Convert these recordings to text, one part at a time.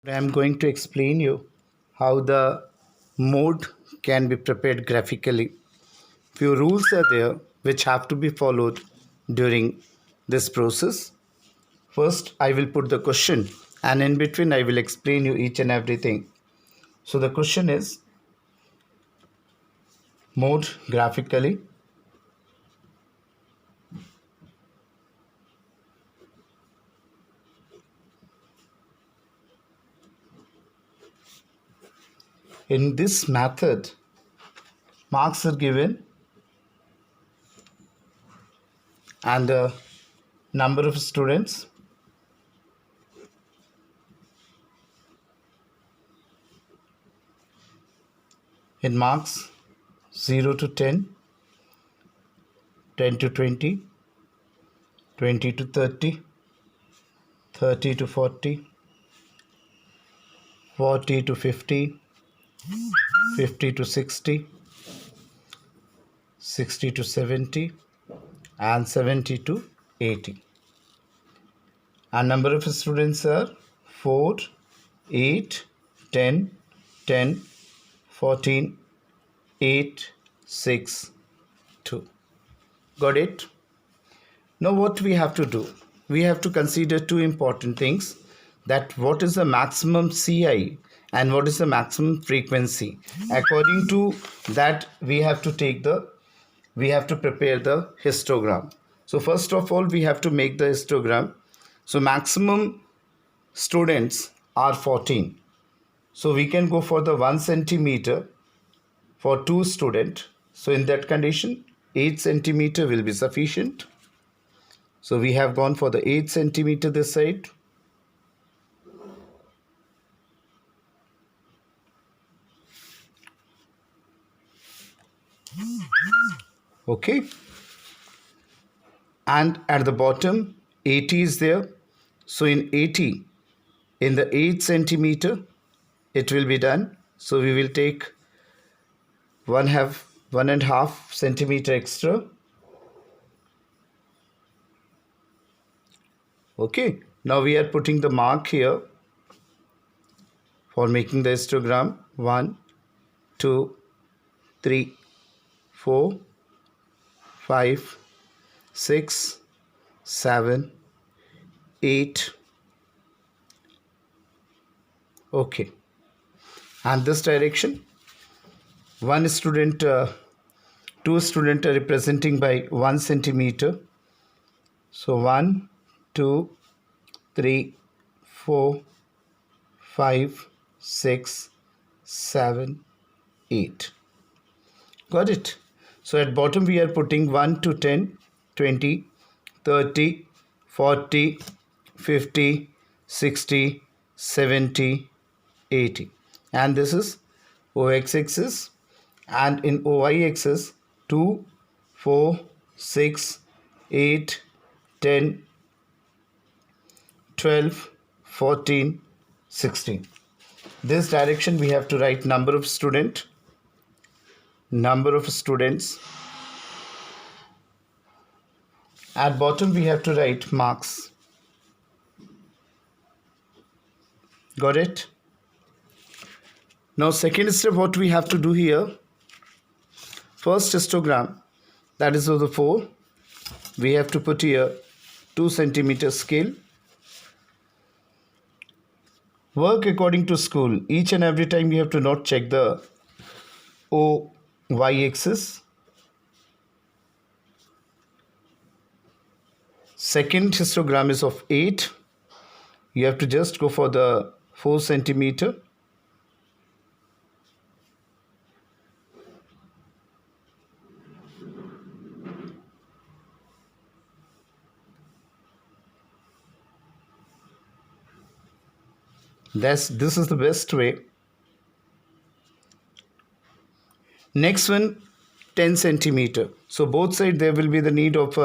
I am going to explain you how the mode can be prepared graphically. Few rules are there which have to be followed during this process. First, I will put the question and in between I will explain you each and everything. So the question is mode graphically. In this method, marks are given and the number of students in marks 0 to 10, 10 to 20, 20 to 30, 30 to 40, 40 to 50, 50 to 60, 60 to 70, and 70 to 80. And number of students are 4, 8, 10, 10, 14, 8, 6, 2. Got it? Now what we have to do? We have to consider two important things, that what is the maximum CI and what is the maximum frequency. According to that we have to prepare the histogram. So first of all we have to make the histogram. So maximum students are 14. So we can go for the 1 centimeter for 2 student. So in that condition 8 centimeter will be sufficient. So we have gone for the 8 centimeter this side. Okay. And at the bottom 80 is there. So in 80, in the 8 centimeter, it will be done. So we will take 1.5 centimeter extra. Okay, now we are putting the mark here for making the histogram. 1, 2, 3, 4, 5, 6, 7, 8. Okay, and this direction, one student, two students are representing by 1 centimeter. So 1, 2, 3, 4, 5, 6, 7, 8. Got it? So at bottom we are putting 1 to 10, 20, 30, 40, 50, 60, 70, 80. And this is OX axis, and in OY axis 2, 4, 6, 8, 10, 12, 14, 16. This direction we have to write number of students. At bottom we have to write marks. Got it? Now second step, what we have to do here, first histogram, that is of the 4, we have to put here 2 centimeter scale. Work according to school. Each and every time you have to not check the OY axis. Second histogram is of 8. You have to just go for the 4 centimeter. This is the best way. Next one, 10 centimeter. So both sides there will be the need of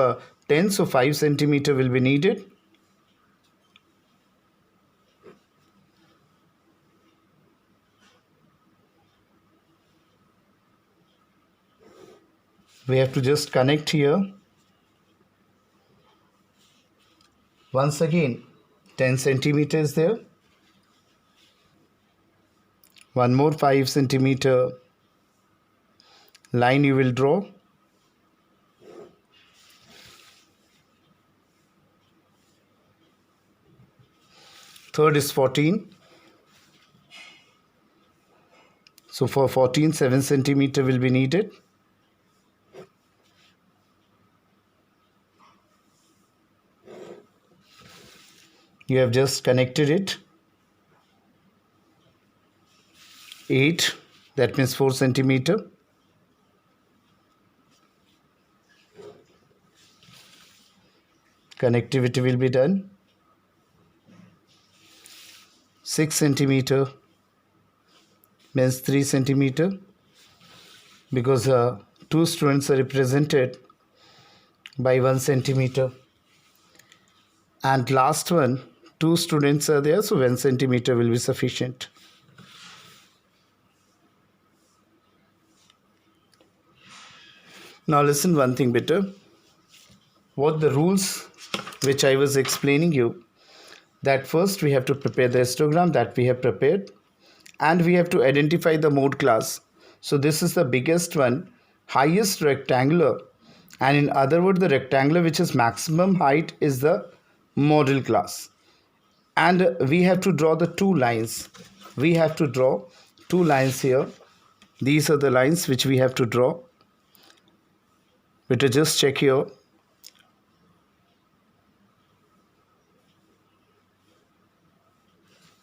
10, so 5 centimeter will be needed. We have to just connect here. Once again 10 centimeters there. One more 5 centimeter line you will draw. Third is 14. So for 14, 7 centimeter will be needed. You have just connected it. 8, that means 4 centimeter. Connectivity will be done. 6 centimeter means 3 centimeter, because 2 students are represented by 1 centimeter, and last one 2 students are there, so 1 centimeter will be sufficient. Now listen one thing better. What the rules which I was explaining you, that first we have to prepare the histogram that we have prepared, and we have to identify the mode class. So this is the biggest one, highest rectangular, and in other words the rectangular which is maximum height is the model class. And we have to draw the 2 lines. We have to draw 2 lines here. These are the lines which we have to draw. Better just check here.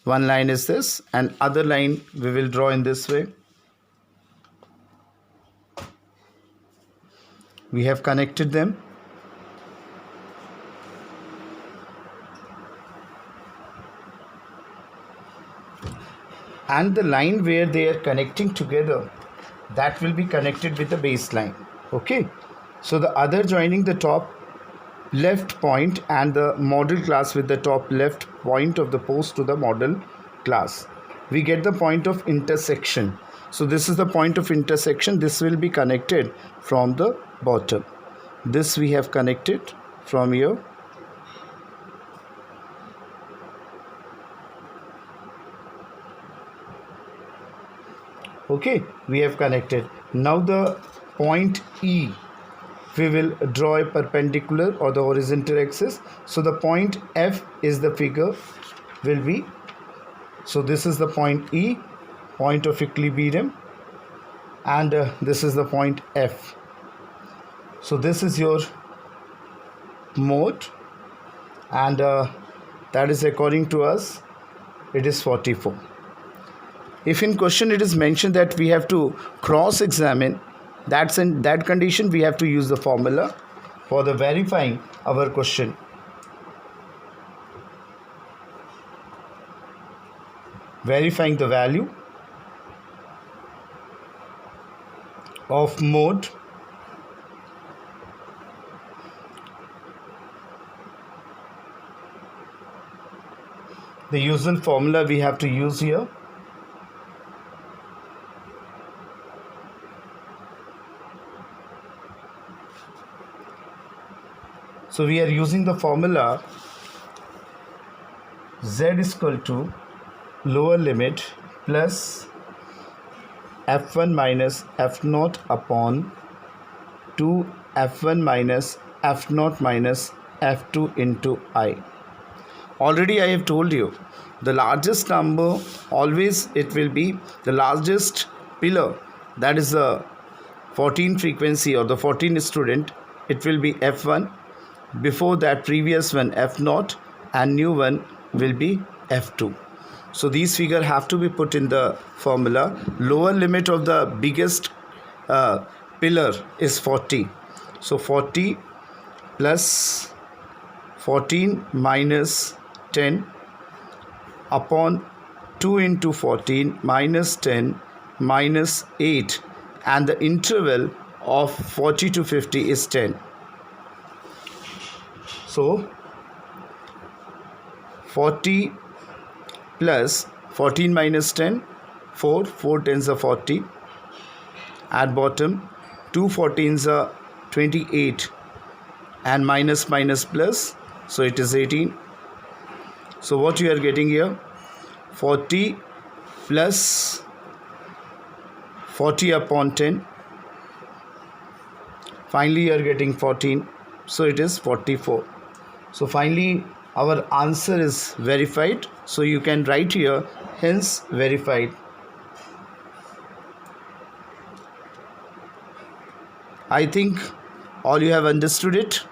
One line is this, and other line we will draw in this way. We have connected them. And the line where they are connecting together, that will be connected with the baseline. Okay. So the other joining the top left point and the model class with the top left point of the post to the model class, we get the point of intersection. So this is the point of intersection. This will be connected from the bottom. This we have connected from here. Okay, we have connected. Now the point E, we will draw a perpendicular or the horizontal axis. So the point F is the figure will be, so this is the point E, point of equilibrium, and this is the point F. So this is your mode, and that is according to us it is 44. If in question it is mentioned that we have to cross-examine, that's in that condition we have to use the formula for the verifying our question. Verifying the value of mode the usual formula we have to use here. So we are using the formula z is equal to lower limit plus f1 minus f0 upon 2 f1 minus f0 minus f2 into I. Already I have told you the largest number always it will be the largest pillar, that is the 14 frequency or the 14 student, it will be f1. Before that previous one f0 and new one will be f2. So these figures have to be put in the formula. Lower limit of the biggest pillar is 40. So 40 plus 14 minus 10 upon 2 into 14 minus 10 minus 8, and the interval of 40 to 50 is 10. So 40 plus 14 minus 10, 4 tens are 40. At bottom 2 14s are 28, and minus minus plus, so it is 18. So what you are getting here, 40 plus 40 upon 10. Finally you are getting 14, so it is 44. So finally our answer is verified, so you can write here hence verified. I think all you have understood it.